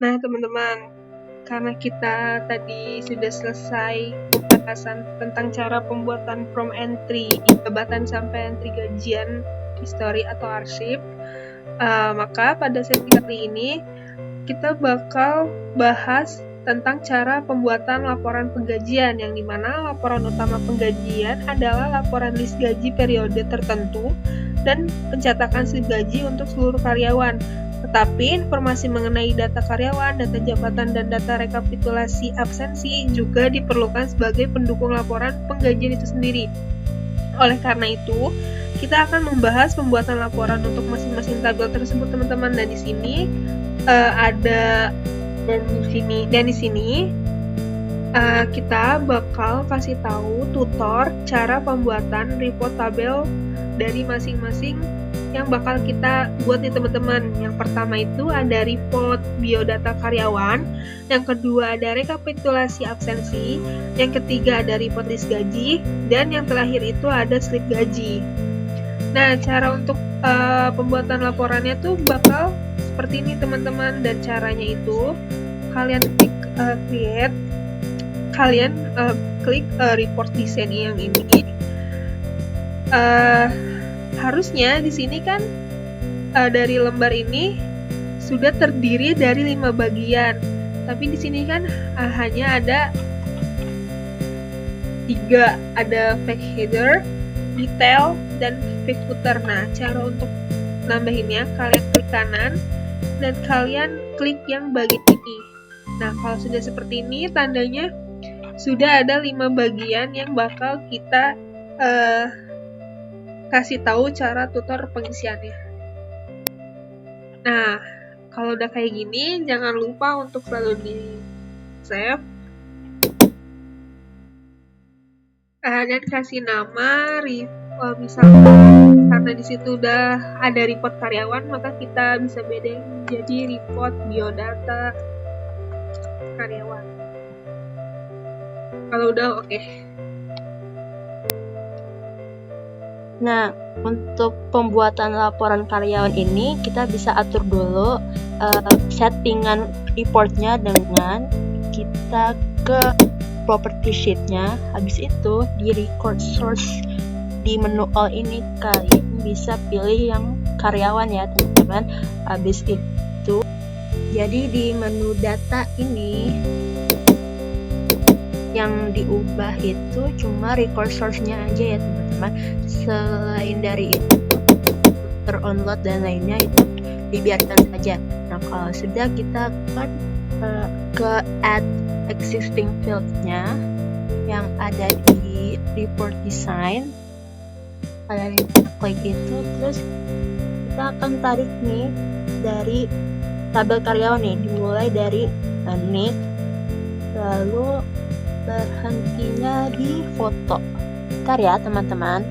Nah, teman-teman, karena kita tadi sudah selesai pembahasan tentang cara pembuatan from entry jabatan sampai entry gajian history atau arsip, maka pada sesi kali ini kita bakal bahas tentang cara pembuatan laporan penggajian, yang dimana laporan utama penggajian adalah laporan list gaji periode tertentu dan pencetakan slip gaji untuk seluruh karyawan. Tetapi informasi mengenai data karyawan, data jabatan, dan data rekapitulasi absensi juga diperlukan sebagai pendukung laporan penggajian itu sendiri. Oleh karena itu, kita akan membahas pembuatan laporan untuk masing-masing tabel tersebut, teman-teman. Dan di sini kita bakal kasih tahu tutor cara pembuatan report tabel dari masing-masing yang bakal kita buat nih, teman-teman. Yang pertama itu ada report biodata karyawan, yang kedua ada rekapitulasi absensi, yang ketiga ada report list gaji, dan yang terakhir itu ada slip gaji. Nah, cara untuk pembuatan laporannya tuh bakal seperti ini, teman-teman. Dan caranya itu kalian klik report design yang ini. Harusnya di sini kan dari lembar ini sudah terdiri dari 5 bagian, tapi di sini kan hanya ada 3, ada fake header, detail, dan fake footer. Nah, cara untuk nambahinnya, kalian klik kanan dan kalian klik yang bagian ini. Nah, kalau sudah seperti ini, tandanya sudah ada 5 bagian yang bakal kita kasih tahu cara tutor pengisiannya. Nah, kalau udah kayak gini, jangan lupa untuk selalu di save dan kasih nama misalkan karena di situ udah ada report karyawan, maka kita bisa bedain jadi report biodata karyawan. Kalau udah oke. Nah, untuk pembuatan laporan karyawan ini kita bisa atur dulu settingan reportnya dengan kita ke property sheet-nya. Habis itu di record source di menu all ini kalian bisa pilih yang karyawan ya, teman-teman. Habis itu jadi di menu data ini yang diubah itu cuma record source-nya aja ya, teman-teman. Selain dari itu, ter-onload dan lainnya itu dibiarkan saja. Nah, kalau sudah kita kan ke add existing field-nya yang ada di report design, kalian klik itu, terus kita akan tarik nih dari tabel karyawan nih, dimulai dari nick, lalu berhentinya di foto. Bentar ya, teman-teman.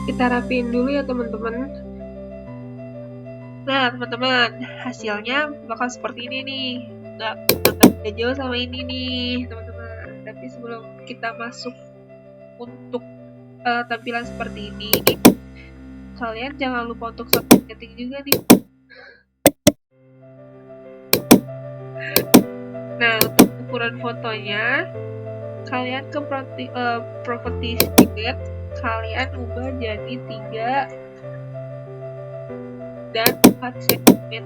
Kita rapiin dulu ya, teman-teman. Nah, teman-teman, hasilnya bakal seperti ini nih. Nggak jauh sama ini nih, teman-teman. Tapi sebelum kita masuk untuk tampilan seperti ini, kalian jangan lupa untuk setting juga nih. Nah, untuk ukuran fotonya, kalian ke property sheet, kalian ubah jadi 3 dan 4 cm,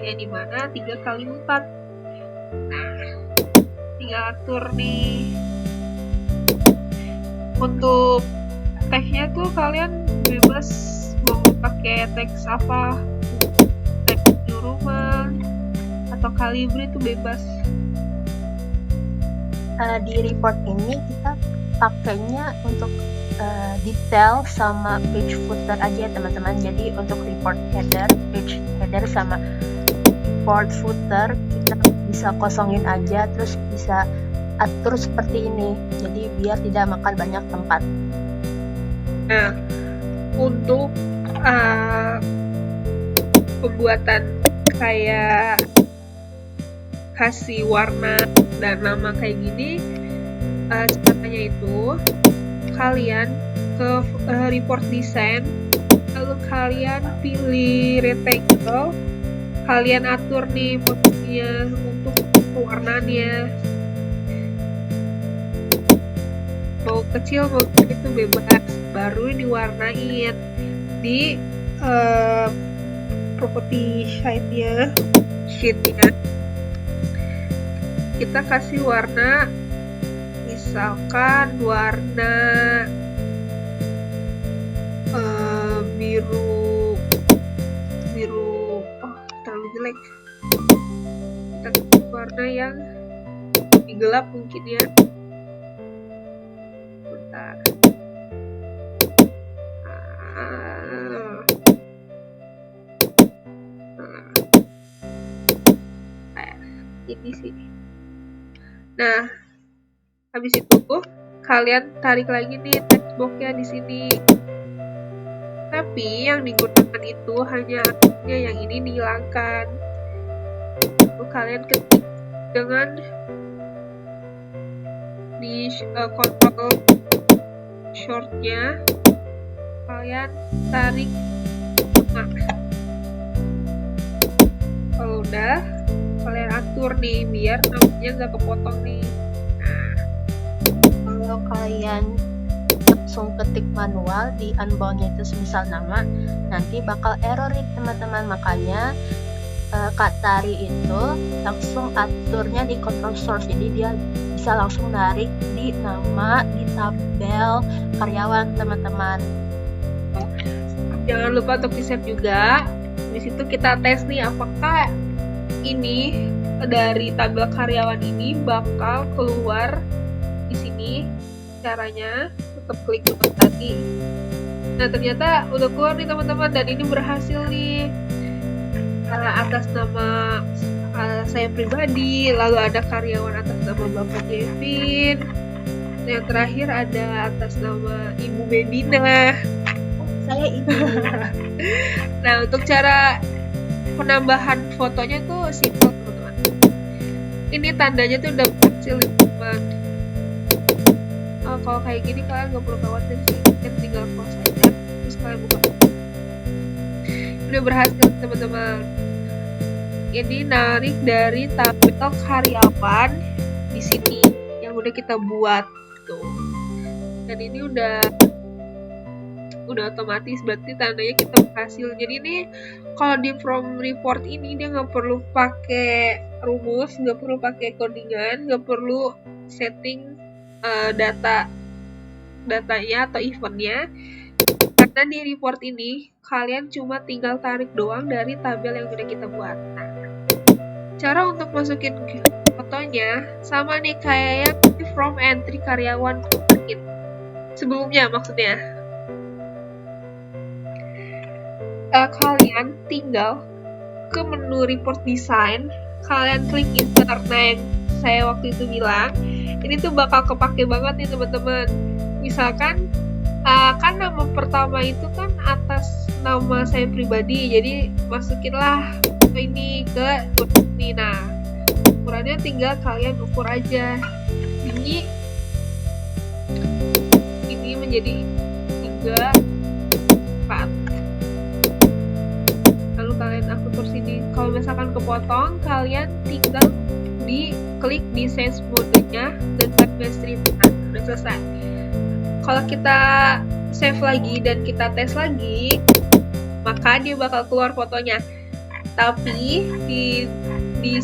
yang dimana 3 kali 4. Nah, tinggal atur nih. Untuk teksnya tuh kalian bebas mau pakai teks apa, teks rumah atau kalibri itu bebas. Di report ini kita pakainya untuk detail sama page footer aja ya, teman-teman. Jadi untuk report header, page header sama report footer kita bisa kosongin aja, terus bisa atur seperti ini, jadi biar tidak makan banyak tempat. Nah, untuk pembuatan kayak kasih warna dan nama kayak gini, caranya itu kalian ke report design, lalu kalian pilih rectangle, kalian atur nih posisinya untuk warnanya, mau kecil mau gede itu bebas, baru diwarnain di property sheetnya kita kasih warna, misalkan warna biru terlalu jelek, kita kasih warna yang lebih gelap mungkin ya. Bentar. Ini sih. Nah, habis itu kalian tarik lagi nih text box-nya di sini. Tapi yang digunakan itu hanya yang ini dihilangkan. Lalu kalian ketik dengan di kontrol short-nya, kalian tarik tengah. Kalau udah, kalian atur nih biar namanya nggak kepotong nih. Kalau kalian langsung ketik manual di unbound-nya itu semisal nama, nanti bakal error nih teman-teman. Makanya Kak Tari itu langsung aturnya di control source, jadi dia bisa langsung narik di nama di tabel karyawan teman-teman. Jangan lupa untuk di save juga. Di situ kita tes nih apakah ini dari tabel karyawan ini bakal keluar di sini. Caranya tetap klik button tadi. Nah, ternyata udah keluar nih teman-teman, dan ini berhasil nih. Atas nama saya pribadi, lalu ada karyawan atas nama Bapak Kevin, yang terakhir ada atas nama Ibu Medina. Saya ibu. Nah, untuk cara penambahan fotonya tuh simple teman-teman. Ini tandanya tuh udah berhasil teman. Kalau kayak gini kalian nggak perlu khawatir sih, kalian tinggal close aja, terus kalian buka. Udah berhasil teman-teman. Ini narik dari tabel karyawan di sini yang udah kita buat tuh. Dan ini udah otomatis, berarti tandanya kita berhasil. Jadi ini kalau di from report ini dia nggak perlu pakai rumus, nggak perlu pakai codingan, nggak perlu setting datanya atau eventnya, karena di report ini kalian cuma tinggal tarik doang dari tabel yang udah kita buat. Nah, cara untuk masukin fotonya sama nih kayak yang from entry karyawan sebelumnya. Maksudnya kalian tinggal ke menu report design, kalian klik insert. Nah, yang saya waktu itu bilang ini tuh bakal kepake banget nih teman-teman. Misalkan kan nama pertama itu kan atas nama saya pribadi, jadi masukinlah ini ke ini. Nah, ukurannya tinggal kalian ukur aja. Ini menjadi 3/4. Lalu kalian atur sini. Kalau misalkan kepotong, kalian tinggal klik di sense mode-nya dan type strip. Nah, udah selesai. Kalau kita save lagi dan kita tes lagi, maka dia bakal keluar fotonya. Tapi di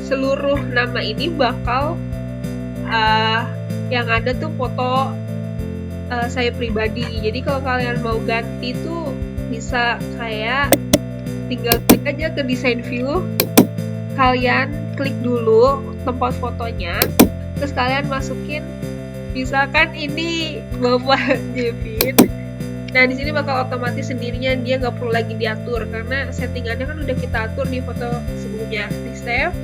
seluruh nama ini bakal yang ada tuh foto saya pribadi. Jadi kalau kalian mau ganti tuh bisa kayak tinggal klik aja ke design view, kalian klik dulu tempat fotonya, terus kalian masukin misalkan ini Bapak Kevin. Nah, di sini bakal otomatis sendirinya, dia nggak perlu lagi diatur karena settingannya kan udah kita atur di foto sebelumnya. Di save,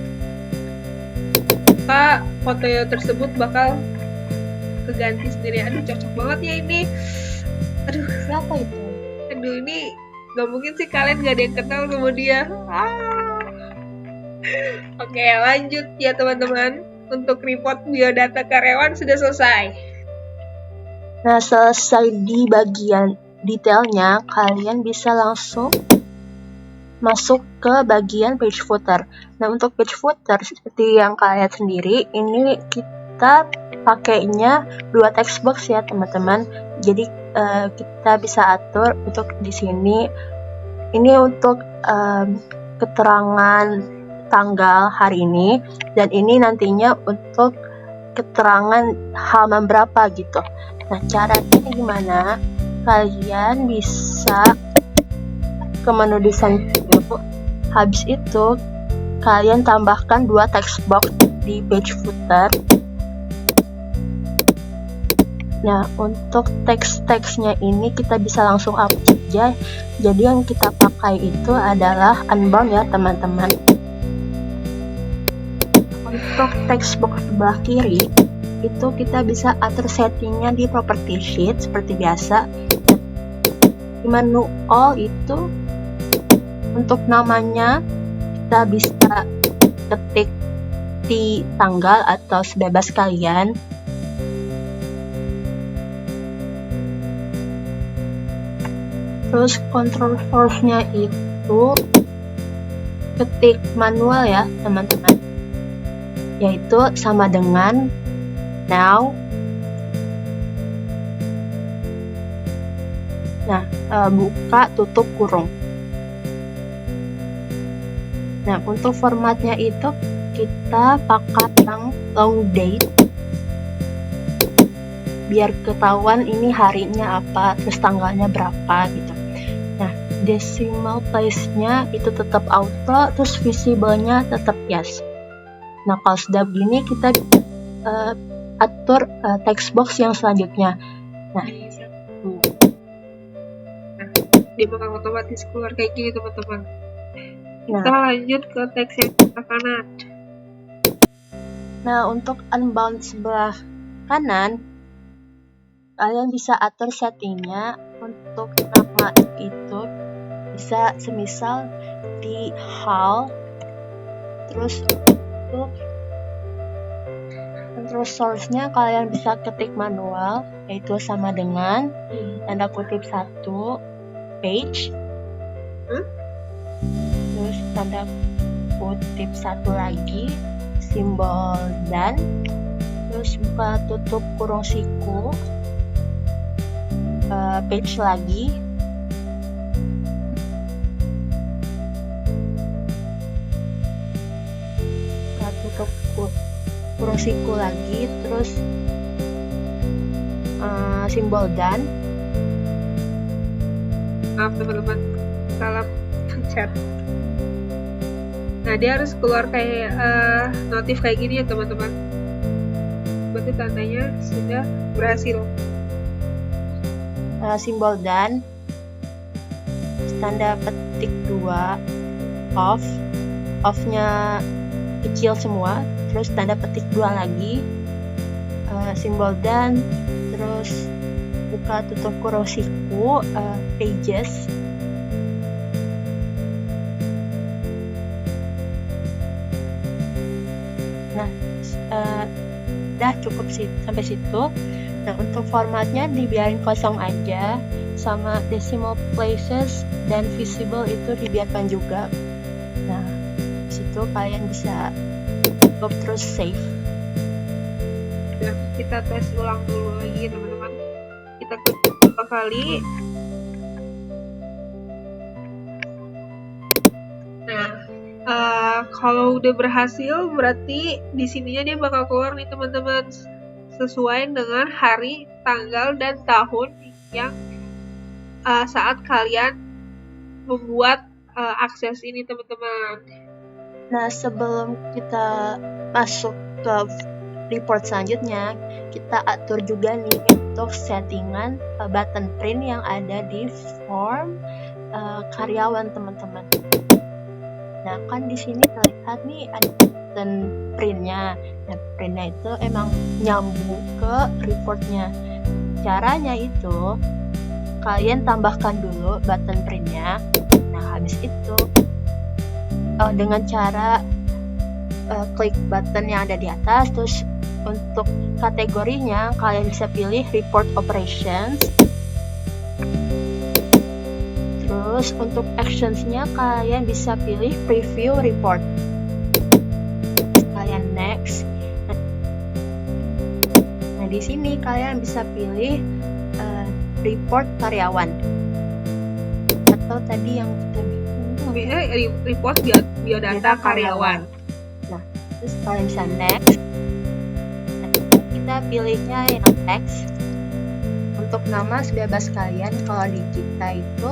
maka foto tersebut bakal keganti sendiri. Aduh, cocok banget ya ini. Aduh, Siapa itu? aduh ini gak mungkin sih kalian gak ada yang kenal sama dia. Oke, lanjut ya teman-teman. Untuk report biodata karyawan sudah selesai. Nah, selesai di bagian detailnya, kalian bisa langsung masuk ke bagian page footer. Nah, untuk page footer seperti yang kalian lihat sendiri, ini kita pakainya 2 text box ya teman-teman. Jadi kita bisa atur untuk di sini. Ini untuk keterangan tanggal hari ini, dan ini nantinya untuk keterangan halaman berapa gitu. Nah, caranya gimana? Kalian bisa ke menu desain view, habis itu kalian tambahkan 2 text box di page footer. Nah, untuk teks-teksnya ini kita bisa langsung hapus saja. Jadi yang kita pakai itu adalah unbound ya teman-teman. Untuk text box sebelah kiri itu kita bisa atur settingnya di property sheet seperti biasa. Di menu all itu untuk namanya kita bisa ketik di tanggal atau sebebas kalian. Terus control source-nya itu ketik manual ya teman-teman, yaitu sama dengan now. Nah, buka tutup kurung. Nah, untuk formatnya itu kita pakai yang long date biar ketahuan ini harinya apa, terus tanggalnya berapa gitu. Nah, decimal place-nya itu tetap auto, terus visible-nya tetap yes. Nah, kalau sudah begini kita atur text box yang selanjutnya. Nah, dia bakal otomatis keluar kayak gini teman-teman. Nah, kita lanjut ke teks yang sebelah kanan. Nah, untuk unbound sebelah kanan, kalian bisa atur settingnya. Untuk nama itu bisa semisal di hal, terus untuk control source-nya kalian bisa ketik manual, yaitu sama dengan tanda kutip 1 page, terus tanda kutip 1 lagi simbol dan, terus buka tutup kurung siku, page lagi, buka tutup kurung siku lagi, terus simbol dan. Maaf teman-teman, salah pencet. Nah, dia harus keluar kayak notif kayak gini ya teman-teman. Berarti tandanya sudah berhasil. Simbol dan, tanda petik 2 off-nya kecil semua, terus tanda petik 2 lagi, simbol dan, terus buka tutup kurung siku, pages. Nah, udah cukup sampai situ. Nah, untuk formatnya dibiarin kosong aja, sama decimal places dan visible itu dibiarkan juga. Nah, situ kalian bisa cukup terus save. Nah, kita tes ulang dulu lagi teman-teman. Kita klik beberapa kali. Nah, kalau udah berhasil berarti di sininya dia bakal keluar nih teman-teman, sesuai dengan hari, tanggal, dan tahun yang saat kalian membuat akses ini teman-teman. Nah, sebelum kita masuk ke report selanjutnya, kita atur juga nih untuk settingan button print yang ada di form karyawan teman-teman. Nah, kan di sini terlihat nih ada button printnya. Nah, printnya itu emang nyambung ke reportnya. Caranya itu kalian tambahkan dulu button printnya. Nah, habis itu dengan cara klik button yang ada di atas, terus untuk kategorinya kalian bisa pilih report operations. Terus untuk actionsnya kalian bisa pilih preview report. Kalian next. Nah, di sini kalian bisa pilih report karyawan. Atau tadi yang kita report biodata karyawan. Nah, terus kalian bisa next. Kita pilihnya yang text. Untuk nama sebebas kalian. Kalau di kita itu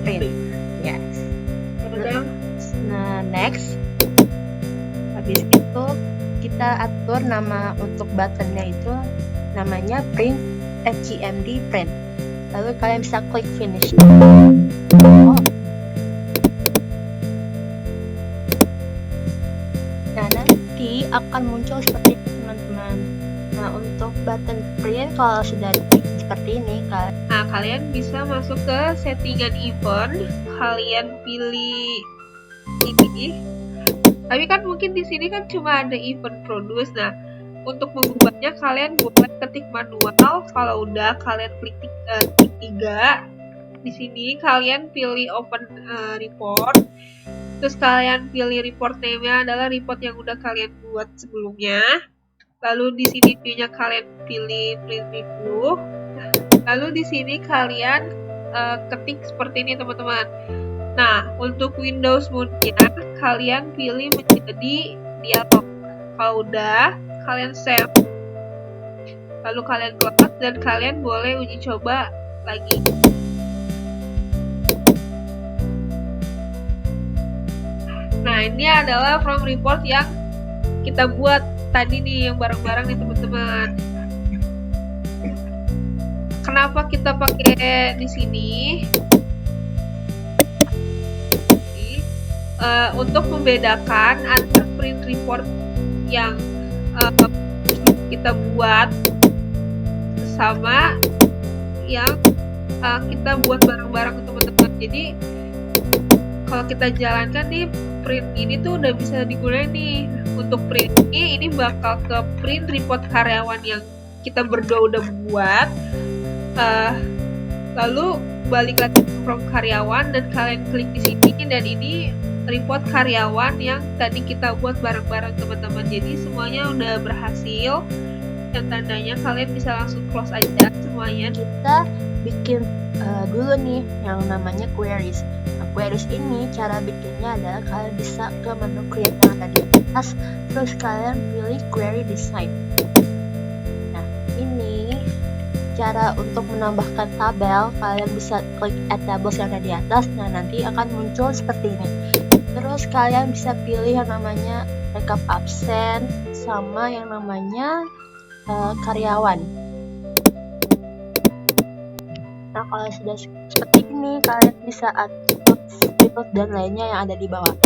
print. Yes. Nah, next. Habis itu kita atur nama untuk buttonnya itu namanya print HTML print. Lalu kalian bisa klik finish. Nah, nanti akan muncul seperti itu, teman-teman. Nah, untuk button print kalau sudah seperti ini, kalian bisa masuk ke settingan event, kalian pilih ini. Tapi kan mungkin di sini kan cuma ada event produce. Nah, untuk mengubahnya kalian boleh ketik manual. Kalau udah kalian klik 3. Di sini kalian pilih open report. Terus kalian pilih report name-nya adalah report yang udah kalian buat sebelumnya. Lalu di sini view-nya kalian pilih print review. Lalu di sini kalian ketik seperti ini, teman-teman. Nah, untuk Windows mode-nya kalian pilih menjadi dialog. Kalau udah, kalian save. Lalu kalian close dan kalian boleh uji coba lagi. Nah, ini adalah from report yang kita buat tadi nih, yang bareng-bareng nih, teman-teman. Kenapa kita pakai di sini? Untuk membedakan antara print report yang kita buat sama yang kita buat bareng-bareng, teman-teman. Jadi kalau kita jalankan nih, print ini tuh udah bisa digunakan nih. Untuk print ini bakal ke print report karyawan yang kita berdua udah buat. Lalu balik lagi from karyawan dan kalian klik di sini, dan ini report karyawan yang tadi kita buat bareng-bareng, teman-teman. Jadi semuanya udah berhasil dan tandanya kalian bisa langsung close aja semuanya. Kita bikin dulu nih yang namanya queries. Nah, queries ini cara bikinnya adalah kalian bisa ke menu create yang ada di atas, terus kalian pilih query design. Nah, ini cara untuk menambahkan tabel. Kalian bisa klik add tables yang ada di atas. Nah, nanti akan muncul seperti ini. Terus kalian bisa pilih yang namanya rekap absen sama yang namanya karyawan. Nah, kalau sudah seperti ini, kalian bisa atur field dan lainnya yang ada di bawah.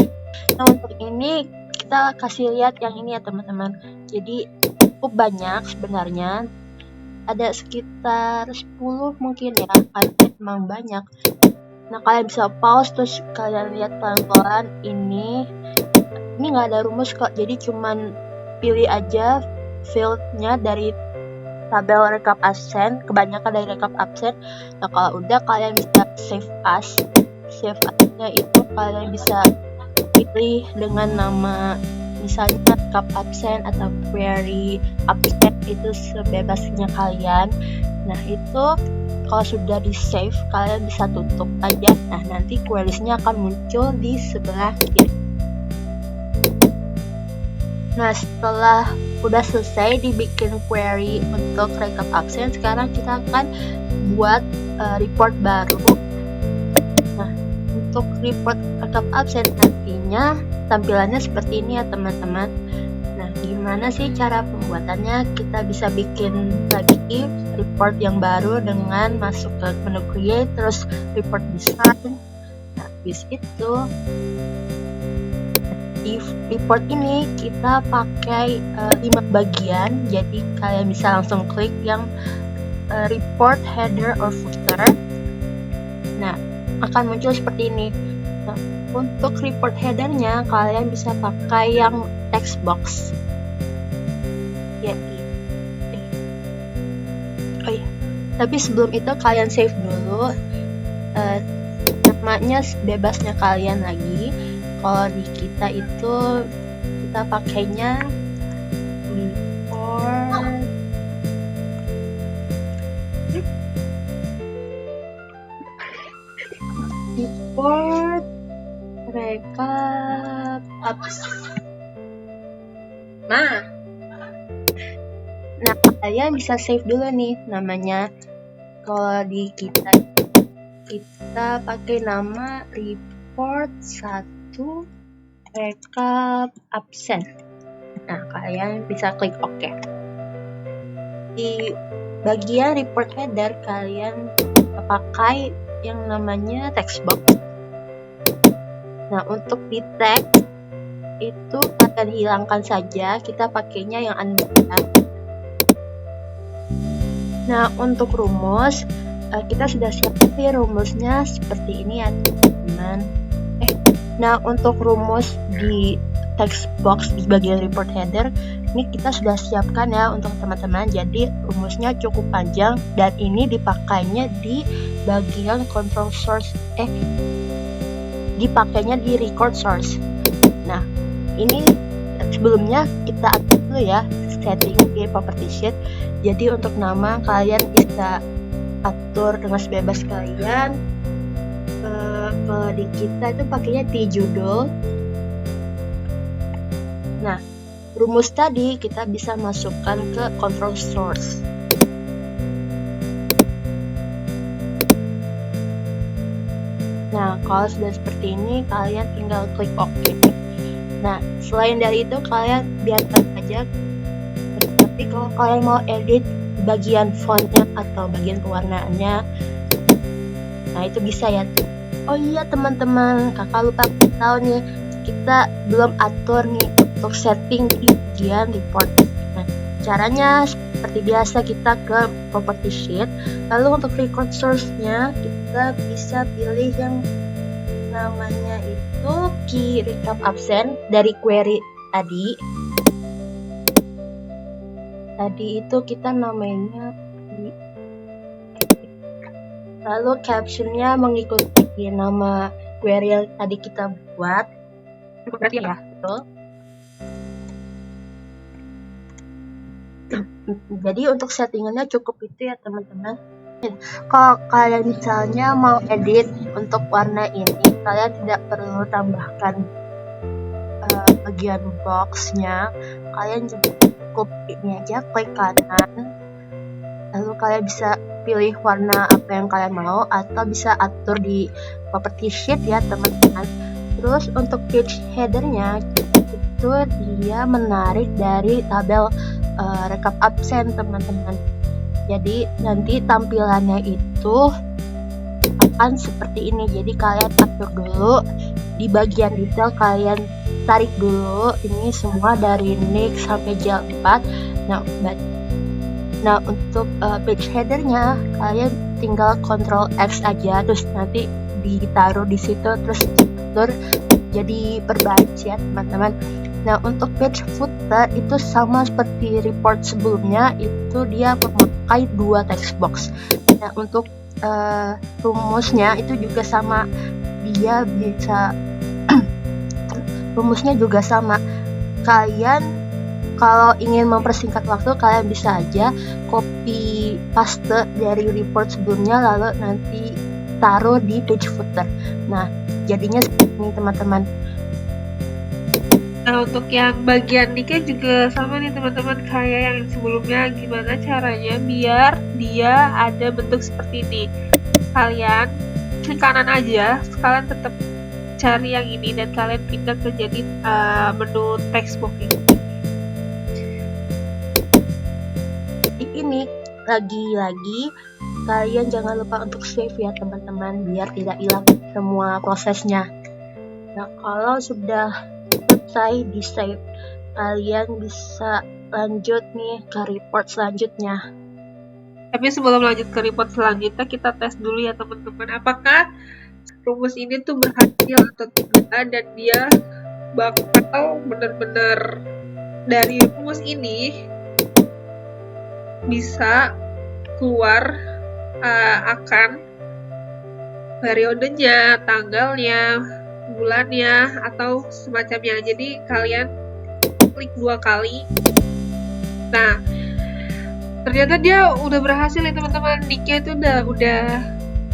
Nah, untuk ini kita kasih lihat yang ini ya, teman-teman. Jadi cukup banyak sebenarnya. Ada sekitar 10 mungkin ya, memang banyak. Nah, kalian bisa pause terus kalian lihat pelan-pelan. Ini nggak ada rumus kok, jadi cuman pilih aja fieldnya dari tabel rekap absen, kebanyakan dari rekap absen. Nah, kalau udah kalian bisa save as. Save as-nya itu kalian bisa pilih dengan nama misalnya rekap absen atau query absen, itu sebebasnya kalian. Nah, itu kalau sudah di save kalian bisa tutup aja. Nah, nanti queries-nya akan muncul di sebelah kiri. Nah, setelah udah selesai dibikin query untuk rekap absen, sekarang kita akan buat report baru. Nah, untuk report rekap absen nantinya tampilannya seperti ini ya, teman-teman. Nah, gimana sih cara pembuatannya? Kita bisa bikin lagi report yang baru dengan masuk ke menu create, terus report design. Nah, habis itu di report ini kita pakai 5 bagian, jadi kalian bisa langsung klik yang report header or footer. Nah, akan muncul seperti ini. Nah, untuk report headernya kalian bisa pakai yang text box. Tapi sebelum itu kalian save dulu. Namanya bebasnya kalian lagi. Kalau di kita itu kita pakainya report recap Nah, kalian bisa save dulu nih namanya. Kalau di kita pakai nama report 1 recap absen. Nah, kalian bisa klik OK. Di bagian report header kalian pakai yang namanya text box. Nah, untuk di text itu kalian hilangkan saja, kita pakainya yang unbound. Nah, untuk rumus kita sudah siapkan rumusnya seperti ini ya teman-teman. Nah, untuk rumus di text box di bagian report header ini kita sudah siapkan ya untuk teman-teman. Jadi rumusnya cukup panjang dan ini dipakainya di bagian control source dipakainya di record source. Nah, ini sebelumnya kita atur dulu ya setting di property sheet. Jadi untuk nama kalian bisa atur dengan sebebas kalian. Kalau di kita itu pakainya di judul. Nah, rumus tadi kita bisa masukkan ke control source. Nah, kalau sudah seperti ini kalian tinggal klik OK. Nah, selain dari itu kalian biarkan saja. Tapi kalau kalian mau edit bagian fontnya atau bagian pewarnaannya, nah itu bisa ya. Oh iya teman-teman, kakak lupa tahu nih, kita belum atur nih untuk setting di bagian report. Nah, caranya seperti biasa kita ke property sheet, lalu untuk record source-nya kita bisa pilih yang namanya itu key recap absent dari query tadi. Tadi itu kita namanya, lalu captionnya mengikuti nama query yang tadi kita buat. Berarti ya, betul. Jadi untuk settingannya cukup itu ya teman-teman. Kalau kalian misalnya mau edit untuk warna ini, kalian tidak perlu tambahkan bagian boxnya. Kalian juga cukup ini aja, klik kanan, lalu kalian bisa pilih warna apa yang kalian mau, atau bisa atur di property sheet ya teman-teman. Terus untuk page headernya itu dia menarik dari tabel recap absen teman-teman. Jadi nanti tampilannya itu akan seperti ini. Jadi kalian atur dulu di bagian detail, kalian tarik dulu ini semua dari nick sampai jam 4. Nah untuk page headernya kalian tinggal Ctrl X aja, terus nanti ditaruh di situ, terus atur jadi perbaik ya teman-teman. Nah untuk page footer itu sama seperti report sebelumnya, itu dia memakai 2 text box. Nah untuk rumusnya itu juga sama, dia bisa rumusnya juga sama. Kalian kalau ingin mempersingkat waktu, kalian bisa aja copy paste dari report sebelumnya lalu nanti taruh di page footer. Nah jadinya seperti ini teman-teman. Nah untuk yang bagian nicknya juga sama nih teman-teman kayak yang sebelumnya. Gimana caranya biar dia ada bentuk seperti ini? Kalian klik kanan aja, kalian tetap cari yang ini dan kalian pindah ke jadi menu text box ini. Ini lagi-lagi kalian jangan lupa untuk save ya teman-teman, biar tidak hilang semua prosesnya. Nah kalau sudah selesai di save, kalian bisa lanjut nih ke report selanjutnya. Tapi sebelum lanjut ke report selanjutnya, kita tes dulu ya teman-teman, apakah rumus ini tuh berhasil atau tidak, dan dia bakal benar-benar dari rumus ini bisa keluar akan periodenya, tanggalnya, bulannya, atau semacamnya. Jadi kalian klik 2 kali. Nah, ternyata dia udah berhasil nih teman-teman. Nicknya itu udah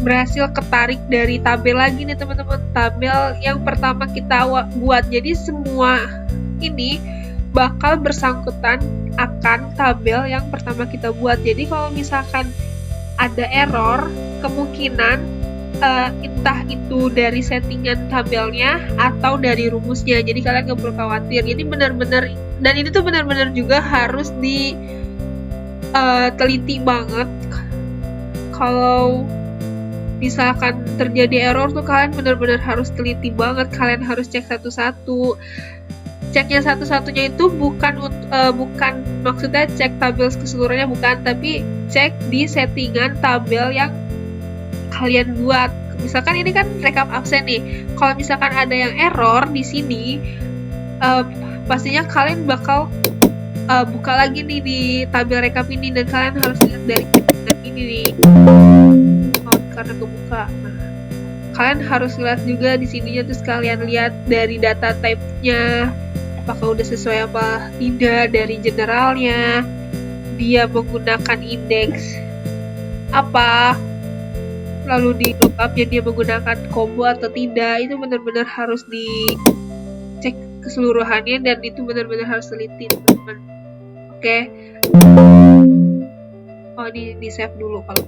berhasil ketarik dari tabel lagi nih teman-teman. Tabel yang pertama kita buat. Jadi semua ini bakal bersangkutan akan tabel yang pertama kita buat. Jadi kalau misalkan ada error, kemungkinan entah itu dari settingan tabelnya atau dari rumusnya. Jadi kalian gak perlu khawatir. Jadi benar-benar, dan ini tuh benar-benar juga harus teliti banget. Kalau misalkan terjadi error tuh kalian benar-benar harus teliti banget. Kalian harus cek satu-satu. Ceknya satu-satunya itu bukan maksudnya cek tabel keseluruhannya, bukan, tapi cek di settingan tabel yang kalian buat. Misalkan ini kan rekap absen nih. Kalau misalkan ada yang error di sini, pastinya kalian bakal buka lagi nih di tabel rekap ini, dan kalian harus lihat dari ini nih. Karena kebuka. Nah, kalian harus lihat juga di sininya, terus kalian lihat dari data type-nya apakah udah sesuai apa tidak, dari generalnya dia menggunakan indeks apa, lalu di lookupnya dia menggunakan combo atau tidak. Itu benar-benar harus dicek keseluruhannya, dan itu benar-benar harus teliti teman-teman. Oke. Oh, di save dulu kalau.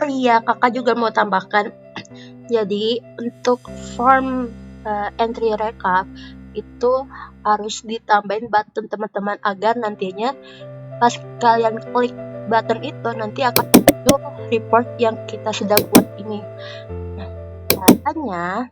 Iya, kakak juga mau tambahkan. Jadi untuk form entry recap itu harus ditambahin button teman-teman, agar nantinya pas kalian klik button itu nanti akan muncul report yang kita sudah buat ini. Nah, caranya